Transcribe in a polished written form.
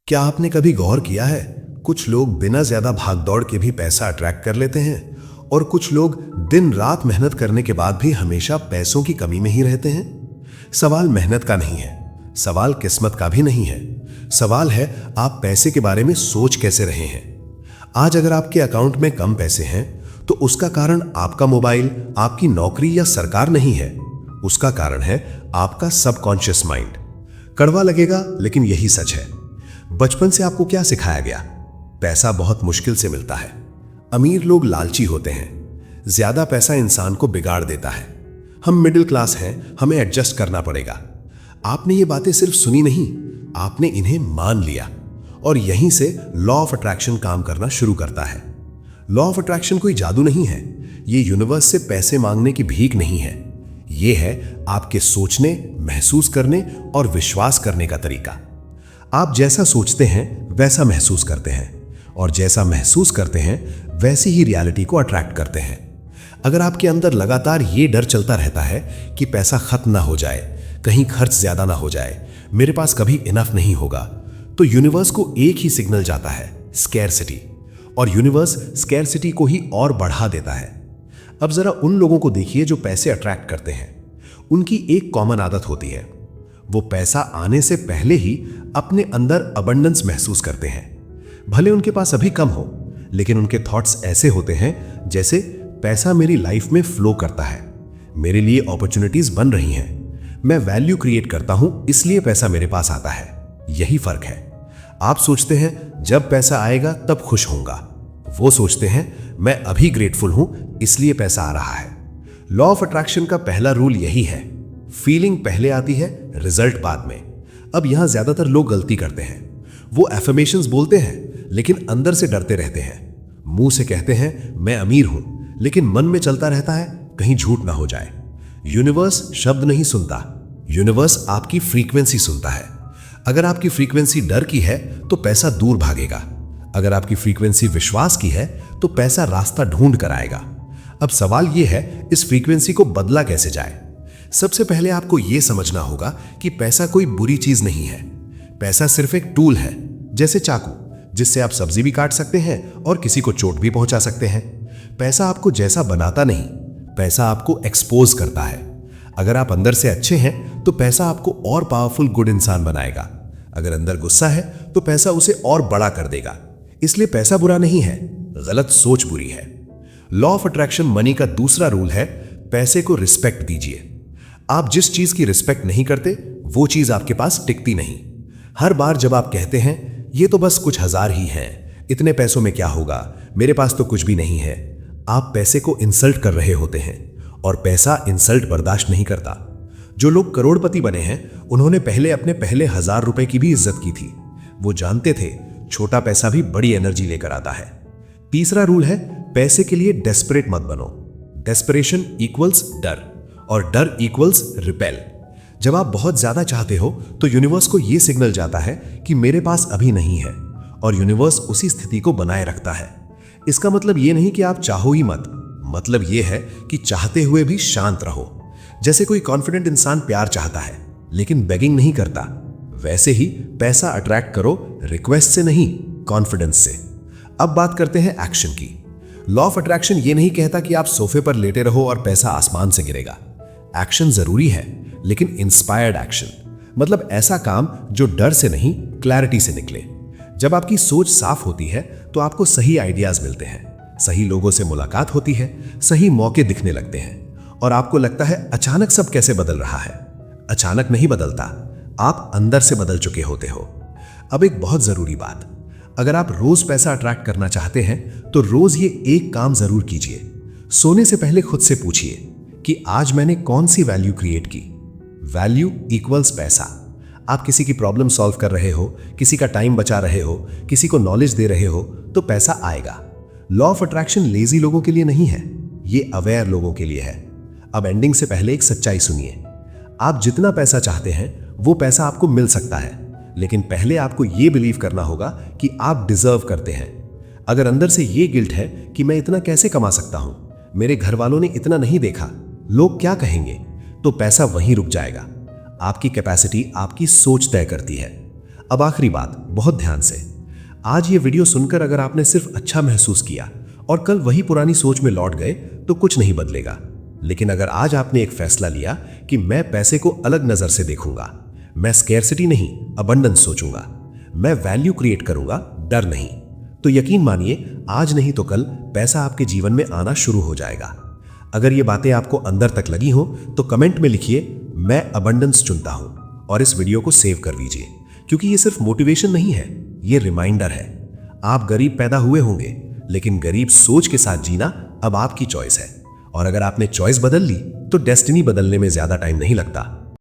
क्या आपने कभी गौर किया है, कुछ लोग बिना ज्यादा भागदौड़ के भी पैसा अट्रैक्ट कर लेते हैं और कुछ लोग दिन रात मेहनत करने के बाद भी हमेशा पैसों की कमी में ही रहते हैं। सवाल मेहनत का नहीं है, सवाल किस्मत का भी नहीं है, सवाल है आप पैसे के बारे में सोच कैसे रहे हैं। आज अगर आपके अकाउंट में कम पैसे हैं तो उसका कारण आपका मोबाइल, आपकी नौकरी या सरकार नहीं है, उसका कारण है आपका सबकॉन्शियस माइंड। कड़वा लगेगा लेकिन यही सच है। बचपन से आपको क्या सिखाया गया? पैसा बहुत मुश्किल से मिलता है, अमीर लोग लालची होते हैं, ज्यादा पैसा इंसान को बिगाड़ देता है, हम मिडिल क्लास हैं, हमें एडजस्ट करना पड़ेगा। आपने ये बातें सिर्फ सुनी नहीं, आपने इन्हें मान लिया और यहीं से लॉ ऑफ अट्रैक्शन काम करना शुरू करता है। लॉ ऑफ अट्रैक्शन कोई जादू नहीं है, ये यूनिवर्स से पैसे मांगने की भीख नहीं है, ये है आपके सोचने, महसूस करने और विश्वास करने का तरीका। आप जैसा सोचते हैं वैसा महसूस करते हैं और जैसा महसूस करते हैं वैसी ही रियलिटी को अट्रैक्ट करते हैं। अगर आपके अंदर लगातार ये डर चलता रहता है कि पैसा खत्म ना हो जाए, कहीं खर्च ज्यादा ना हो जाए, मेरे पास कभी इनफ नहीं होगा, तो यूनिवर्स को एक ही सिग्नल जाता है, स्कैरसिटी, और यूनिवर्स स्कैरसिटी को ही और बढ़ा देता है। अब जरा उन लोगों को देखिए जो पैसे अट्रैक्ट करते हैं। उनकी एक कॉमन आदत होती है, वो पैसा आने से पहले ही अपने अंदर अबंडेंस महसूस करते हैं। भले उनके पास अभी कम हो, लेकिन उनके थॉट्स ऐसे होते हैं जैसे पैसा मेरी लाइफ में फ्लो करता है, मेरे लिए अपॉर्चुनिटीज बन रही हैं, मैं वैल्यू क्रिएट करता हूं इसलिए पैसा मेरे पास आता है। यही फर्क है। आप सोचते हैं जब पैसा आएगा तब खुश होऊंगा, वो सोचते हैं मैं अभी ग्रेटफुल हूं इसलिए पैसा आ रहा है। लॉ ऑफ अट्रैक्शन का पहला रूल यही है, फीलिंग पहले आती है, रिजल्ट बाद में। अब यहां ज्यादातर लोग गलती करते हैं, वो एफर्मेशंस बोलते हैं लेकिन अंदर से डरते रहते हैं। मुंह से कहते हैं मैं अमीर हूं, लेकिन मन में चलता रहता है कहीं झूठ ना हो जाए। यूनिवर्स शब्द नहीं सुनता, यूनिवर्स आपकी फ्रीक्वेंसी सुनता है। अगर आपकी फ्रीक्वेंसी डर की है तो पैसा दूर भागेगा, अगर आपकी फ्रीक्वेंसी विश्वास की है तो पैसा रास्ता ढूंढ कर आएगा। अब सवाल यह है इस फ्रीक्वेंसी को बदला कैसे जाए। सबसे पहले आपको यह समझना होगा कि पैसा कोई बुरी चीज नहीं है। पैसा सिर्फ एक टूल है, जैसे चाकू, जिससे आप सब्जी भी काट सकते हैं और किसी को चोट भी पहुंचा सकते हैं। पैसा आपको जैसा बनाता नहीं, पैसा आपको एक्सपोज करता है। अगर आप अंदर से अच्छे हैं तो पैसा आपको और पावरफुल गुड इंसान बनाएगा। अगर अंदर गुस्सा है तो पैसा उसे और बड़ा कर देगा। इसलिए पैसा बुरा नहीं है, गलत सोच बुरी है। लॉ ऑफ अट्रैक्शन मनी का दूसरा रूल है, पैसे को रिस्पेक्ट दीजिए। आप जिस चीज की रिस्पेक्ट नहीं करते वो चीज आपके पास टिकती नहीं। हर बार जब आप कहते हैं ये तो बस कुछ हजार ही हैं, इतने पैसों में क्या होगा, मेरे पास तो कुछ भी नहीं है, आप पैसे को इंसल्ट कर रहे होते हैं और पैसा इंसल्ट बर्दाश्त नहीं करता। जो लोग करोड़पति बने हैं उन्होंने पहले अपने पहले 1000 रुपए की भी इज्जत की थी। वो जानते थे छोटा पैसा भी बड़ी एनर्जी लेकर आता है। तीसरा रूल है, पैसे के लिए डेस्परेट मत बनो। डेस्परेशन इक्वल्स डर और डर इक्वल्स रिपेल। जब आप बहुत ज्यादा चाहते हो तो यूनिवर्स को यह सिग्नल जाता है कि मेरे पास अभी नहीं है, और यूनिवर्स उसी स्थिति को बनाए रखता है। इसका मतलब यह नहीं कि आप चाहो ही मत, मतलब यह है कि चाहते हुए भी शांत रहो। जैसे कोई कॉन्फिडेंट इंसान प्यार चाहता है लेकिन बेगिंग नहीं करता, वैसे ही पैसा अट्रैक्ट करो रिक्वेस्ट से नहीं, कॉन्फिडेंस से। अब बात करते हैं एक्शन की। लॉ ऑफ अट्रैक्शन ये नहीं कहता कि आप सोफे पर लेटे रहो और पैसा आसमान से गिरेगा। एक्शन जरूरी है, लेकिन इंस्पायर्ड एक्शन, मतलब ऐसा काम जो डर से नहीं, क्लैरिटी से निकले। जब आपकी सोच साफ होती है तो आपको सही आइडियाज मिलते हैं, सही लोगों से मुलाकात होती है, सही मौके दिखने लगते हैं और आपको लगता है अचानक सब कैसे बदल रहा है। अचानक नहीं बदलता, आप अंदर से बदल चुके होते हो। अब एक बहुत जरूरी बात, अगर आप रोज पैसा अट्रैक्ट करना चाहते हैं तो रोज ये एक काम जरूर कीजिए। सोने से पहले खुद से पूछिए कि आज मैंने कौन सी वैल्यू क्रिएट की। वैल्यू इक्वल्स पैसा। आप किसी की प्रॉब्लम सॉल्व कर रहे हो, किसी का टाइम बचा रहे हो, किसी को नॉलेज दे रहे हो, तो पैसा आएगा। लॉ ऑफ अट्रैक्शन लेजी लोगों के लिए नहीं है, ये अवेयर लोगों के लिए है। अब एंडिंग से पहले एक सच्चाई सुनिए। आप जितना पैसा चाहते हैं वो पैसा आपको मिल सकता है, लेकिन पहले आपको यह बिलीव करना होगा कि आप डिजर्व करते हैं। अगर अंदर से यह गिल्ट है कि मैं इतना कैसे कमा सकता हूं, मेरे घर वालों ने इतना नहीं देखा, लोग क्या कहेंगे, तो पैसा वहीं रुक जाएगा। आपकी कैपेसिटी आपकी सोच तय करती है। अब आखिरी बात, बहुत ध्यान से। आज ये वीडियो सुनकर अगर आपने सिर्फ अच्छा महसूस किया और कल वही पुरानी सोच में लौट गए तो कुछ नहीं बदलेगा। लेकिन अगर आज आपने एक फैसला लिया कि मैं पैसे को अलग नजर से देखूंगा, मैं स्कैर्सिटी नहीं अबंडेंस सोचूंगा, मैं वैल्यू क्रिएट करूंगा, डर नहीं, तो यकीन मानिए आज नहीं तो कल पैसा आपके जीवन में आना शुरू हो जाएगा। अगर ये बातें आपको अंदर तक लगी हो तो कमेंट में लिखिए मैं अबंडेंस चुनता हूं और इस वीडियो को सेव कर लीजिए, क्योंकि ये सिर्फ मोटिवेशन नहीं है, ये रिमाइंडर है। आप गरीब पैदा हुए होंगे, लेकिन गरीब सोच के साथ जीना अब आपकी चॉइस है। और अगर आपने चॉइस बदल ली तो डेस्टिनी बदलने में ज्यादा टाइम नहीं लगता।